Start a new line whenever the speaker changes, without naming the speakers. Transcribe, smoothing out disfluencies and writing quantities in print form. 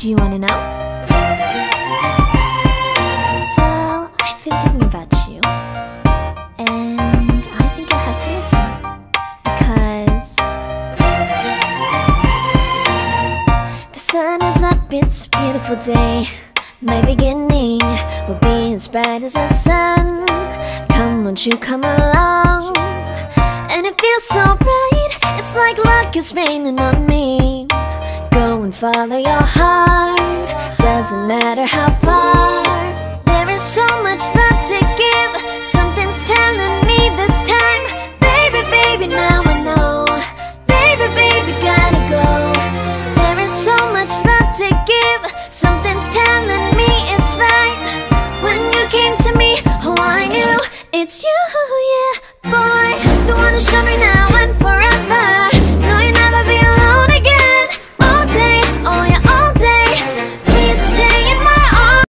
Do you wanna know? Well, I've been thinking about you, and I think I have to listen. Because the sun is up, it's a beautiful day. My beginning will be as bright as the sun. Come, won't you come along? And it feels so bright, it's like luck is raining on me. Go and follow your heart, doesn't matter how far. There is so much that